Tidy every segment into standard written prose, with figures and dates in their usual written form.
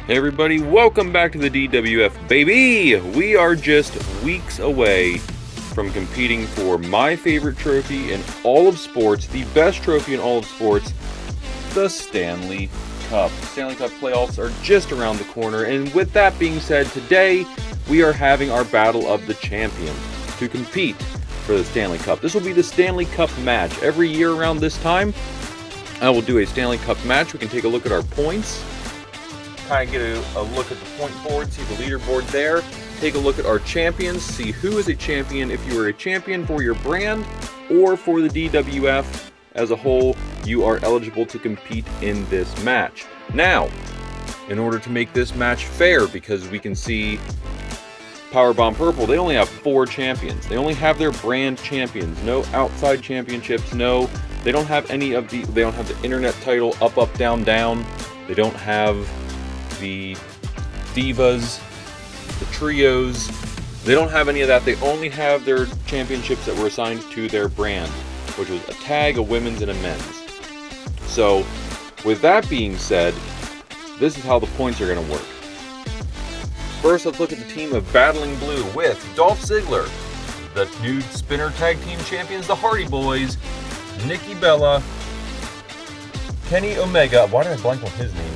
Hey everybody, welcome back to the DWF, baby! We are just weeks away from competing for my favorite trophy in all of sports, the best trophy in all of sports, the Stanley Cup. Stanley Cup playoffs are just around the corner, and with that being said, today we are having our Battle of the Champions to compete for the Stanley Cup. This will be the Stanley Cup match. Every year around this time, I will do a Stanley Cup match. We can take a look at our points, kind of get a look at the point board, see the leaderboard there, take a look at our champions, see who is a champion. If you are a champion for your brand or for the DWF as a whole, you are eligible to compete in this match. Now, in order to make this match fair, because we can see Powerbomb Purple, they only have 4 champions. They only have their brand champions, no outside championships, no, they don't have any of the, they don't have the internet title, up, up, down, down. They don't have the divas, the trios. They don't have any of that. They only have their championships that were assigned to their brand, which was a tag, a women's, and a men's. So, with that being said, this is how the points are going to work. First, let's look at the team of Battling Blue with Dolph Ziggler, the new Spinner Tag Team Champions, the Hardy Boys, Nikki Bella, Kenny Omega, why did I blank on his name?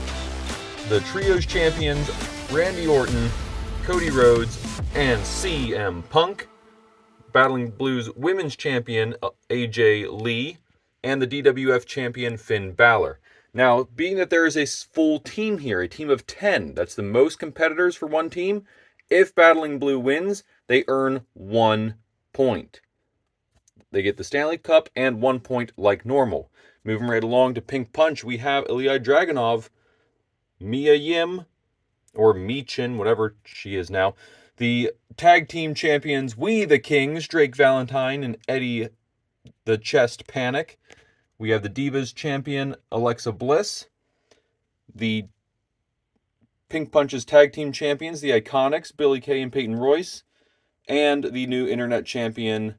The Trios Champions, Randy Orton, Cody Rhodes, and CM Punk. Battling Blues Women's Champion, AJ Lee, and the DWF Champion, Finn Balor. Now, being that there is a full team here, a team of 10, that's the most competitors for one team, if Battling Blue wins, they earn 1 point. They get the Stanley Cup and 1 point like normal. Moving right along to Pink Punch, we have Ilya Dragunov, Mia Yim, or Michin, whatever she is now. The tag team champions, We the Kings, Drake Valentine and Eddie the Chest Panic. We have the Divas champion, Alexa Bliss. The Pink Punch's tag team champions, the Iconics, Billie Kay and Peyton Royce. And the new internet champion,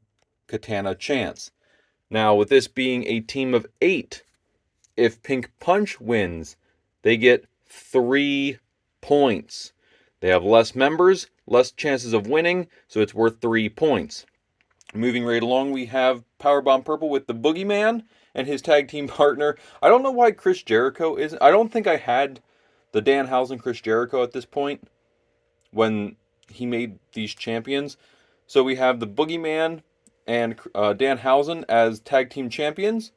Katana Chance. Now, with this being a team of 8, if Pink Punch wins, they get 3 points. They have less members, less chances of winning, so it's worth 3 points. Moving right along, we have Powerbomb Purple with the Boogeyman and his tag team partner. I don't know why Chris Jericho isn't. I don't think I had the Danhausen Chris Jericho at this point when he made these champions. So we have the Boogeyman and Danhausen as tag team champions.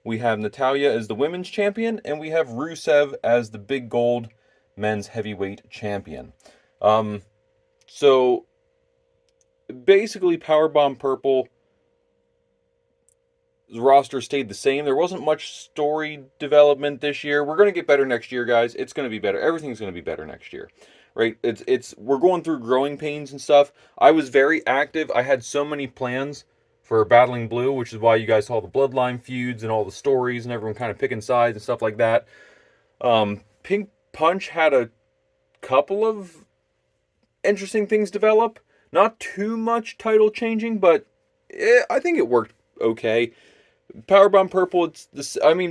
We have Natalya as the women's champion, and we have Rusev as the big gold men's heavyweight champion. So, basically, Powerbomb Purple roster stayed the same. There wasn't much story development this year. We're going to get better next year, guys. It's going to be better. Everything's going to be better next year, right? We're going through growing pains and stuff. I was very active. I had so many plans for Battling Blue, which is why you guys saw the Bloodline feuds and all the stories and everyone kind of picking sides and stuff like that. Pink Punch had a couple of interesting things develop. Not too much title changing, but I think it worked okay. Powerbomb Purple,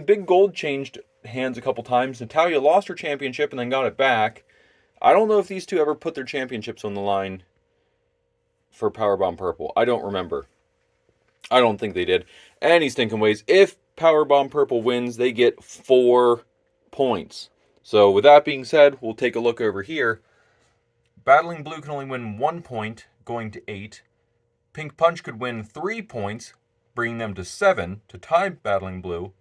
Big Gold changed hands a couple times. Natalya lost her championship and then got it back. I don't know if these two ever put their championships on the line for Powerbomb Purple. I don't remember. I don't think they did. Any stinking ways. If Powerbomb Purple wins, they get 4 points. So with that being said, we'll take a look over here. Battling Blue can only win 1 point, going to 8. Pink Punch could win 3 points, bringing them to 7 to tie Battling Blue.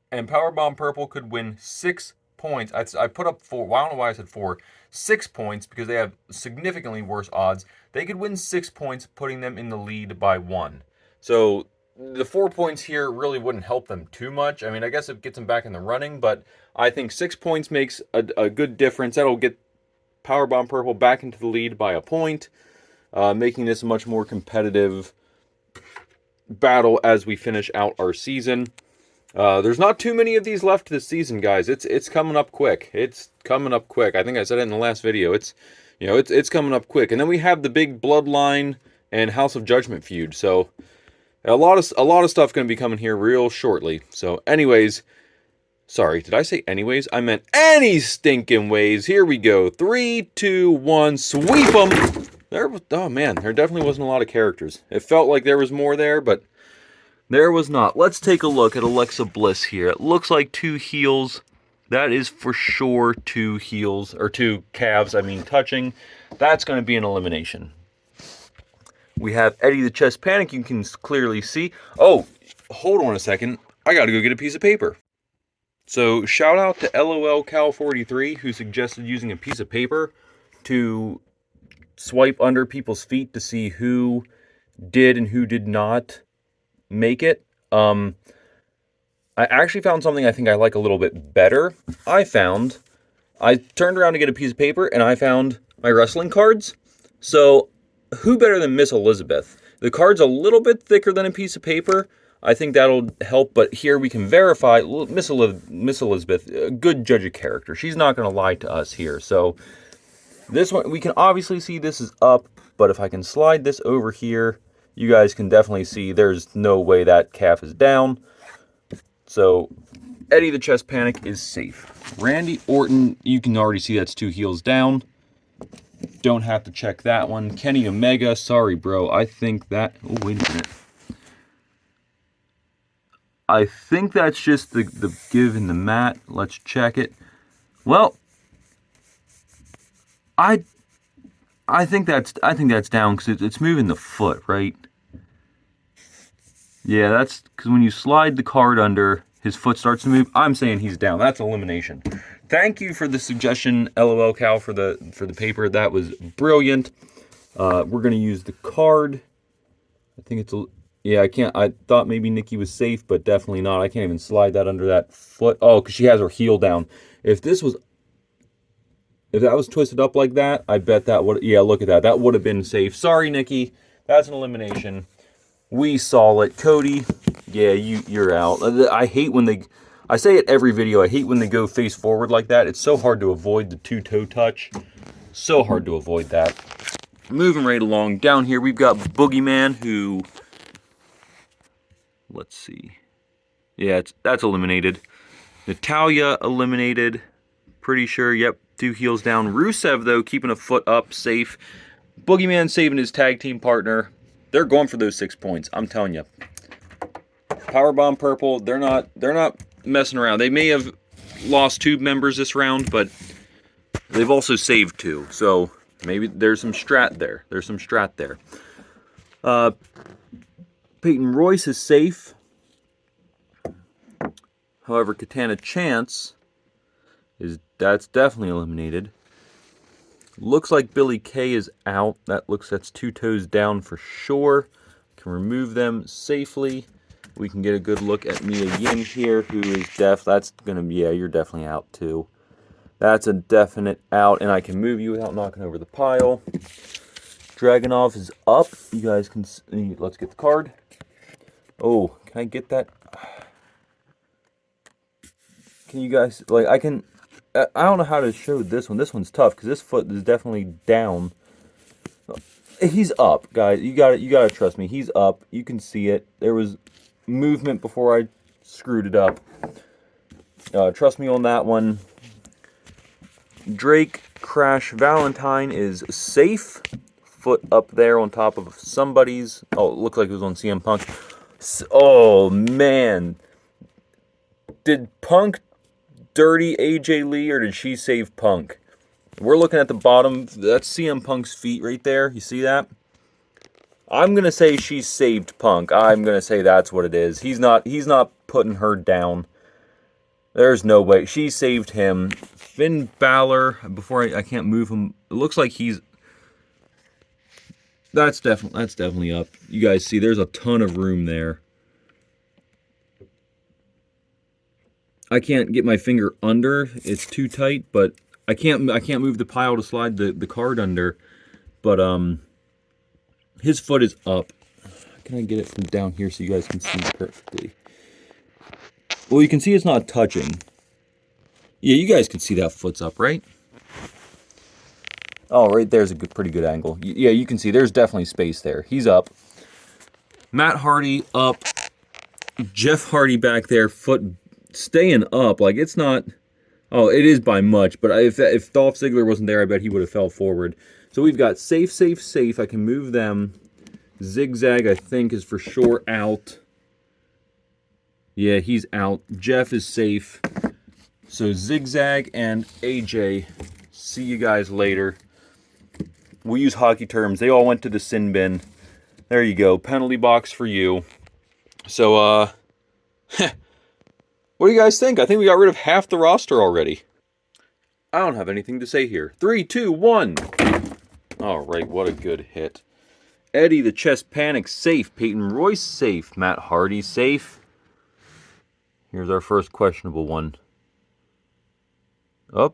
And Powerbomb Purple could win 6 points. I put up 4. Well, I don't know why I said 4. 6 points because they have significantly worse odds. They could win 6 points, putting them in the lead by 1. So the 4 points here really wouldn't help them too much. I mean, I guess it gets them back in the running, but I think 6 points makes a good difference. That'll get Powerbomb Purple back into the lead by a point, making this a much more competitive battle as we finish out our season. There's not too many of these left this season, guys. It's coming up quick. It's coming up quick. I think I said it in the last video. It's coming up quick. And then we have the big Bloodline and House of Judgment feud. So a lot of stuff going to be coming here real shortly. So anyways, Sorry, did I say anyways? I meant any stinking ways. Here we go. 3, 2, 1, sweep them. Oh man, there definitely wasn't a lot of characters. It felt like there was more there, but there was not. Let's take a look at Alexa Bliss here. It looks like 2 heels. That is for sure 2 heels, or 2 calves, touching. That's going to be an elimination. We have Eddie the Chess Panic, you can clearly see. Oh, hold on a second. I got to go get a piece of paper. So, shout out to LOL Cal43, who suggested using a piece of paper to swipe under people's feet to see who did and who did not make it. I actually found something I think I like a little bit better. I turned around to get a piece of paper, and I found my wrestling cards. So, who better than Miss Elizabeth? The card's a little bit thicker than a piece of paper. I think that'll help, but here we can verify Miss Elizabeth, a good judge of character. She's not going to lie to us here. So this one, we can obviously see this is up, but if I can slide this over here, you guys can definitely see there's no way that calf is down. So Eddie the Chess Panic is safe. Randy Orton, you can already see that's 2 heels down. Don't have to check that one. Kenny Omega, sorry bro, I think that, oh wait a minute. I think that's just the give in the mat. Let's check it. Well, I think that's down because it's moving the foot, right? Yeah, that's because when you slide the card under, his foot starts to move. I'm saying he's down. That's elimination. Thank you for the suggestion, LOL Cal, for the paper. That was brilliant. We're gonna use the card. I think it's a. Yeah, I can't. I thought maybe Nikki was safe, but definitely not. I can't even slide that under that foot. Oh, because she has her heel down. If that was twisted up like that, I bet that would. Yeah, look at that. That would have been safe. Sorry, Nikki. That's an elimination. We saw it. Cody, yeah, you're out. I hate when they. I say it every video. I hate when they go face forward like that. It's so hard to avoid the 2-toe touch. So hard to avoid that. Moving right along. Down here, we've got Boogeyman, who. Let's see. Yeah, that's eliminated. Natalia eliminated. Pretty sure. Yep, 2 heels down. Rusev, though, keeping a foot up, safe. Boogeyman saving his tag team partner. They're going for those 6 points. I'm telling you. Powerbomb Purple. They're not messing around. They may have lost 2 members this round, but they've also saved 2. So maybe there's some strat there. Peyton Royce is safe. However, Katana Chance that's definitely eliminated. Looks like Billy Kay is out. That's 2 toes down for sure. Can remove them safely. We can get a good look at Mia Yim here, who is that's gonna be, yeah, you're definitely out too. That's a definite out, and I can move you without knocking over the pile. Dragunov is up. You guys can see. Let's get the card. Oh, can I get that? Can you guys, like, I don't know how to show this one. This one's tough because this foot is definitely down. He's up, guys. You gotta trust me. He's up. You can see it. There was movement before I screwed it up. Trust me on that one. Drake Crash Valentine is safe. Foot up there on top of somebody's. Oh, it looked like it was on CM Punk. Oh, man. Did Punk dirty AJ Lee, or did she save Punk? We're looking at the bottom. That's CM Punk's feet right there. You see that? I'm going to say she saved Punk. I'm going to say that's what it is. He's not putting her down. There's no way. She saved him. Finn Balor, before I can't move him. It looks like he's... That's definitely up. You guys see, there's a ton of room there. I can't get my finger under. It's too tight, but I can't move the pile to slide the card under. But his foot is up. Can I get it from down here so you guys can see perfectly? Well, you can see it's not touching. Yeah, you guys can see that foot's up, right? Oh, right there's a pretty good angle. Yeah, you can see there's definitely space there. He's up. Matt Hardy up. Jeff Hardy back there, foot staying up. Like, it's not. Oh, it is by much, but if Dolph Ziggler wasn't there, I bet he would have fell forward. So we've got safe, safe, safe. I can move them. Zigzag, I think, is for sure out. Yeah, he's out. Jeff is safe. So Zigzag and AJ, see you guys later. We use hockey terms. They all went to the sin bin. There you go. Penalty box for you. So, what do you guys think? I think we got rid of half the roster already. I don't have anything to say here. 3, 2, 1. All right, what a good hit. Eddie the Chest Panic safe. Peyton Royce safe. Matt Hardy safe. Here's our first questionable one. Oh,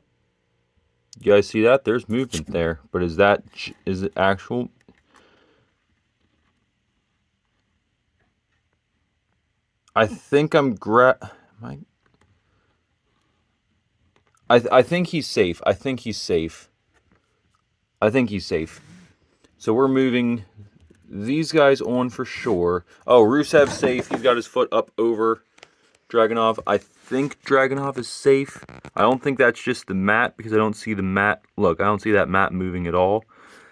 you guys see that? There's movement there. But is it actual? I think I think he's safe. I think he's safe. I think he's safe. So we're moving these guys on for sure. Oh, Rusev's safe. He's got his foot up over Dragunov. I think Dragunov is safe. I don't think that's just the mat because I don't see the mat. Look, I don't see that mat moving at all.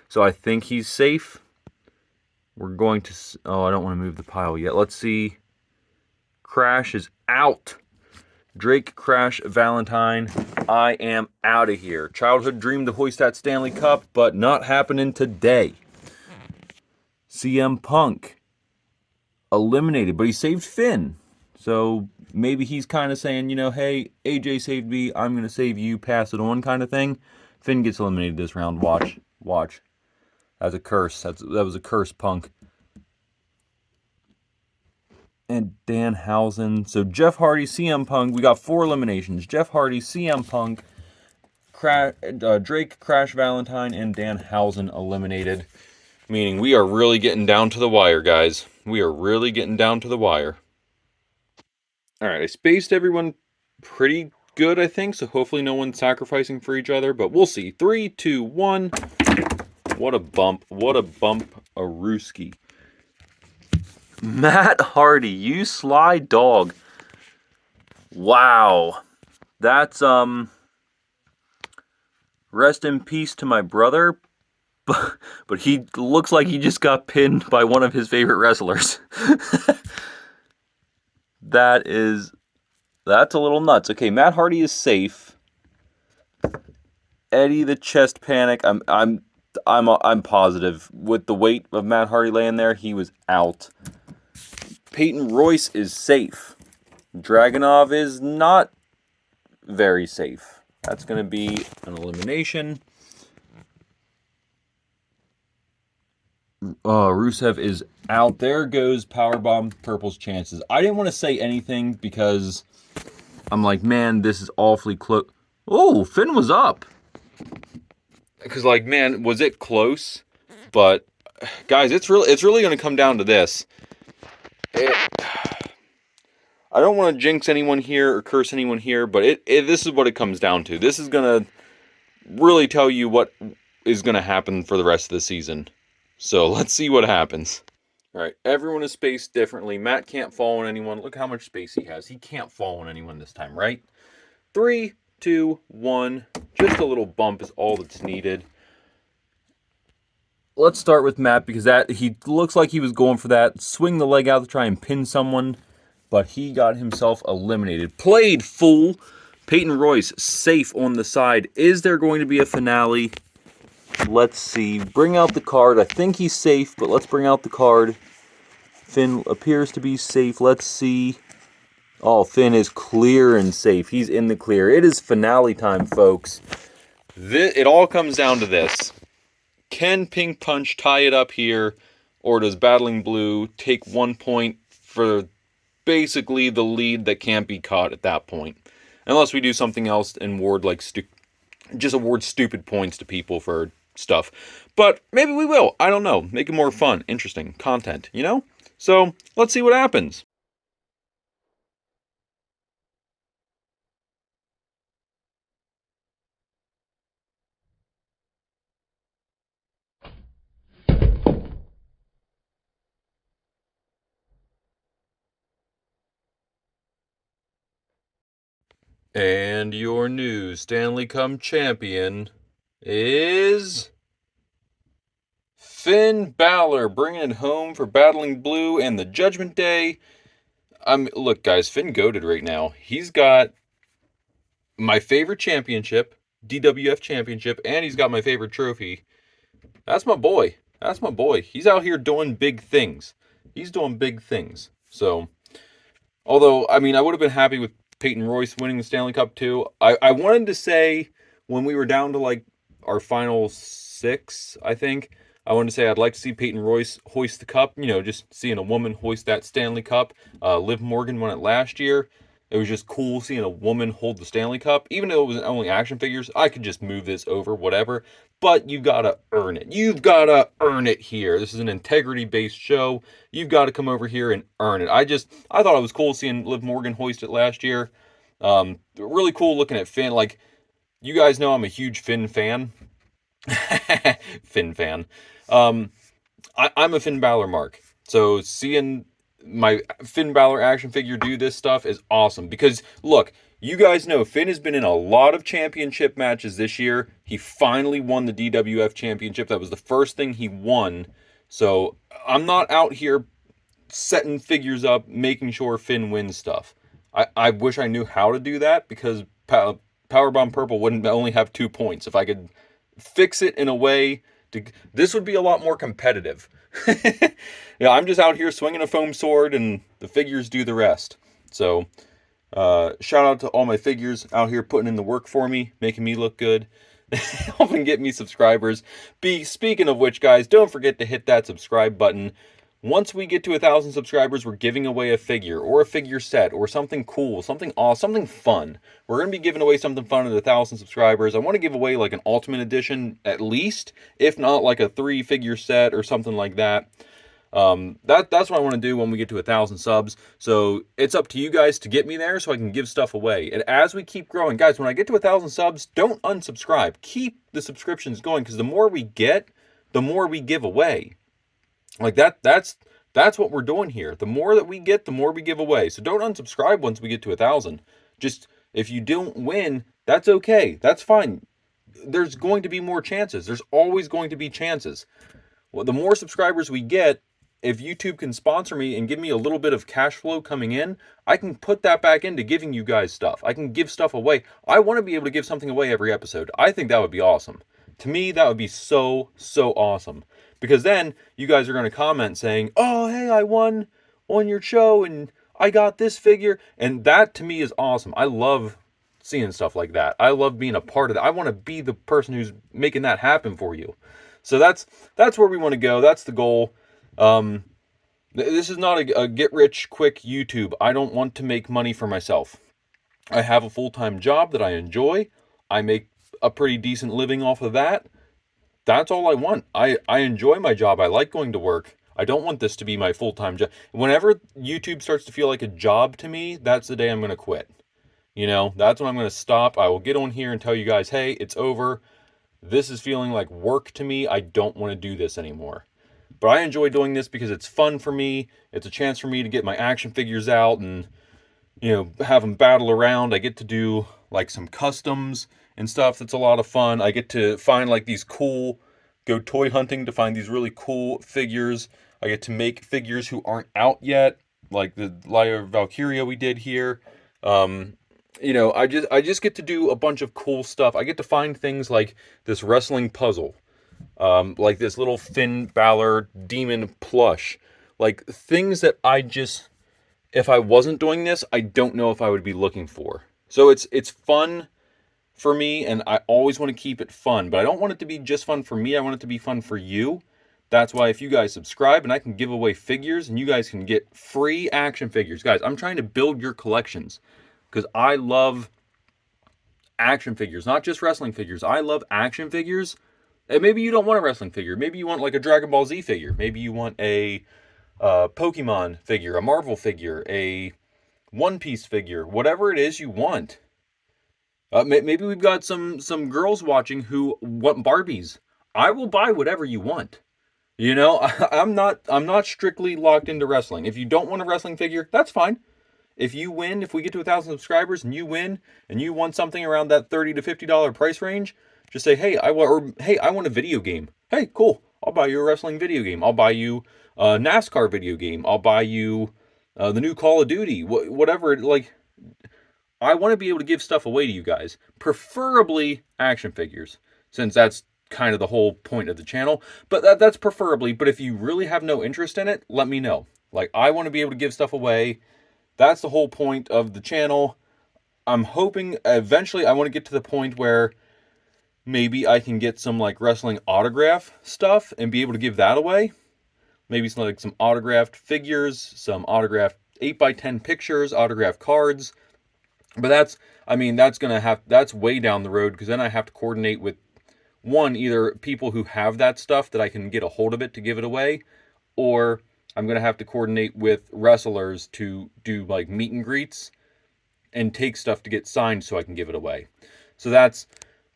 So I think he's safe. We're going to... Oh, I don't want to move the pile yet. Let's see. Crash is out. Drake, Crash, Valentine. I am out of here. Childhood dream to hoist that Stanley Cup, but not happening today. CM Punk. Eliminated, but he saved Finn. So maybe he's kind of saying, you know, hey, AJ saved me. I'm going to save you. Pass it on kind of thing. Finn gets eliminated this round. Watch. Watch. That's a curse. That was a curse, Punk. And Danhausen. So Jeff Hardy, CM Punk. We got 4 eliminations. Jeff Hardy, CM Punk, Drake, Crash Valentine, and Danhausen eliminated. Meaning we are really getting down to the wire, guys. We are really getting down to the wire. Alright, I spaced everyone pretty good, I think. So hopefully no one's sacrificing for each other. But we'll see. 3, 2, 1. What a bump. What a bump. A Rooski. Matt Hardy, you sly dog. Wow. That's, rest in peace to my brother. But he looks like he just got pinned by one of his favorite wrestlers. That's a little nuts. Okay, Matt Hardy is safe. Eddie the Chest Panic, I'm positive. With the weight of Matt Hardy laying there, he was out. Peyton Royce is safe. Dragunov is not very safe. That's going to be an elimination. Rusev is out. There goes Powerbomb Purple's chances. I didn't want to say anything because I'm like, man, this is awfully close. Oh, Finn was up. Because, like, man, was it close? But, guys, it's really going to come down to this. I don't want to jinx anyone here or curse anyone here, but this is what it comes down to. This is going to really tell you what is going to happen for the rest of the season. So let's see what happens. All right, everyone is spaced differently. Matt can't fall on anyone. Look how much space he has. He can't fall on anyone this time, right? 3, 2, 1. Just a little bump is all that's needed. Let's start with Matt because he looks like he was going for that. Swing the leg out to try and pin someone, but he got himself eliminated. Played, fool. Peyton Royce, safe on the side. Is there going to be a finale? Let's see. Bring out the card. I think he's safe, but let's bring out the card. Finn appears to be safe. Let's see. Oh, Finn is clear and safe. He's in the clear. It is finale time, folks. It all comes down to this. Can Pink Punch tie it up here, or does Battling Blue take 1 point for basically the lead that can't be caught at that point? Unless we do something else and just award stupid points to people for stuff. But maybe we will. I don't know. Make it more fun, interesting content, you know? So, let's see what happens. And your new Stanley Cup champion is Finn Balor, bringing it home for Battling Blue and the Judgment Day. Look, guys, Finn goated right now. He's got my favorite championship, DWF championship, and he's got my favorite trophy. That's my boy. That's my boy. He's out here doing big things. He's doing big things. So, although, I mean, I would have been happy with Peyton Royce winning the Stanley Cup too. I wanted to say when we were down to like our final 6, I think, I wanted to say I'd like to see Peyton Royce hoist the cup. You know, just seeing a woman hoist that Stanley Cup. Liv Morgan won it last year. It was just cool seeing a woman hold the Stanley Cup. Even though it was only action figures, I could just move this over, whatever. But you gotta earn it. You've gotta earn it here. This is an integrity-based show. You've got to come over here and earn it. I thought it was cool seeing Liv Morgan hoist it last year. Really cool looking at Finn. Like, you guys know I'm a huge Finn fan. Finn fan. I'm a Finn Balor mark. So seeing my Finn Balor action figure do this stuff is awesome. Because, look, you guys know Finn has been in a lot of championship matches this year. He finally won the DWF championship. That was the first thing he won. So I'm not out here setting figures up, making sure Finn wins stuff. I wish I knew how to do that, because Powerbomb Purple wouldn't only have 2 points. If I could fix it in a way this would be a lot more competitive. Yeah, I'm just out here swinging a foam sword and the figures do the rest. So shout out to all my figures out here putting in the work for me, making me look good, helping get me subscribers. Speaking of which, guys, don't forget to hit that subscribe button. Once we get to 1,000 subscribers, we're giving away a figure or a figure set or something cool, something awesome, something fun. We're going to be giving away something fun at 1,000 subscribers. I want to give away like an Ultimate Edition at least, if not like a 3-figure set or something like that. That's what I want to do when we get to 1,000 subs. So it's up to you guys to get me there so I can give stuff away. And as we keep growing, guys, when I get to 1,000 subs, don't unsubscribe. Keep the subscriptions going, because the more we get, the more we give away. Like that's what we're doing here. The more that we get, the more we give away. So don't unsubscribe once we get to 1,000. Just, if you don't win, that's okay. That's fine. There's going to be more chances. There's always going to be chances. Well, the more subscribers we get, if YouTube can sponsor me and give me a little bit of cash flow coming in, I can put that back into giving you guys stuff. I can give stuff away. I want to be able to give something away every episode. I think that would be awesome. To me, that would be so awesome. Because then you guys are going to comment saying, oh, hey, I won on your show and I got this figure. And that to me is awesome. I love seeing stuff like that. I love being a part of that. I want to be the person who's making that happen for you. So that's where we want to go. That's the goal. This is not a get-rich-quick YouTube. I don't want to make money for myself. I have a full-time job that I enjoy. I make a pretty decent living off of that. That's all I want. I enjoy my job. I like going to work. I don't want this to be my full-time job. Whenever YouTube starts to feel like a job to me, that's the day I'm going to quit. You know, that's when I'm going to stop. I will get on here and tell you guys, hey, it's over. This is feeling like work to me. I don't want to do this anymore. But I enjoy doing this because it's fun for me. It's a chance for me to get my action figures out and, you know, have them battle around. I get to do like some customs and stuff. That's a lot of fun. I get to find like these cool, go toy hunting to find these really cool figures. I get to make figures who aren't out yet, like the Lyra Valkyria we did here. You know, I just get to do a bunch of cool stuff. I get to find things like this wrestling puzzle, like this little Finn Balor demon plush, like things that if I wasn't doing this, I don't know if I would be looking for. So it's fun for me, and I always want to keep it fun, but I don't want it to be just fun for me. I want it to be fun for you. That's why if you guys subscribe and I can give away figures and you guys can get free action figures. Guys, I'm trying to build your collections because I love action figures, not just wrestling figures. I love action figures. And maybe you don't want a wrestling figure. Maybe you want like a Dragon Ball Z figure. Maybe you want a Pokemon figure, a Marvel figure, a One Piece figure, whatever it is you want. Maybe we've got some girls watching who want Barbies. I will buy whatever you want. You know, I'm not strictly locked into wrestling. If you don't want a wrestling figure, that's fine. If you win, if we get to 1,000 subscribers and you win, and you want something around that $30 to $50 price range, just say, hey, I want a video game. Hey, cool. I'll buy you a wrestling video game. I'll buy you a NASCAR video game. I'll buy you the new Call of Duty. Whatever. Like, I want to be able to give stuff away to you guys, preferably action figures, since that's kind of the whole point of the channel. But that's preferably. But if you really have no interest in it, let me know. Like, I want to be able to give stuff away. That's the whole point of the channel. I'm hoping eventually I want to get to the point where maybe I can get some like wrestling autograph stuff and be able to give that away. Maybe some autographed figures, some autographed 8x10 pictures, autographed cards. But that's way down the road, because then I have to coordinate with either people who have that stuff that I can get a hold of it to give it away, or I'm going to have to coordinate with wrestlers to do like meet and greets and take stuff to get signed so I can give it away. So that's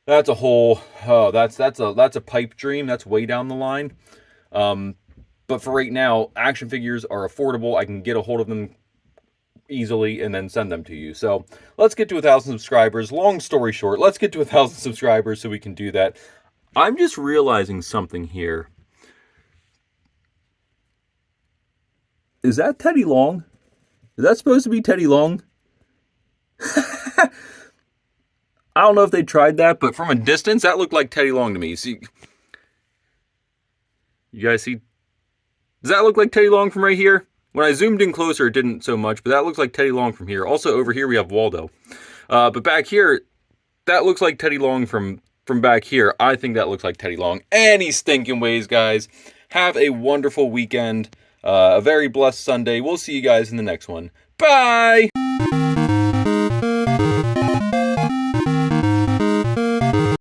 a whole, that's a pipe dream. That's way down the line. But for right now, action figures are affordable. I can get a hold of them easily and then send them to you. So let's get to 1,000 subscribers. Long story short, let's get to 1,000 subscribers so we can do that. I'm just realizing something here. Is that Teddy Long? Is that supposed to be Teddy Long? I don't know if they tried that, but from a distance, that looked like Teddy Long to me. See, you guys see? Does that look like Teddy Long from right here? When I zoomed in closer, it didn't so much, but that looks like Teddy Long from here. Also, over here, we have Waldo. But back here, that looks like Teddy Long from back here. I think that looks like Teddy Long. Any stinking ways, guys. Have a wonderful weekend. A very blessed Sunday. We'll see you guys in the next one. Bye!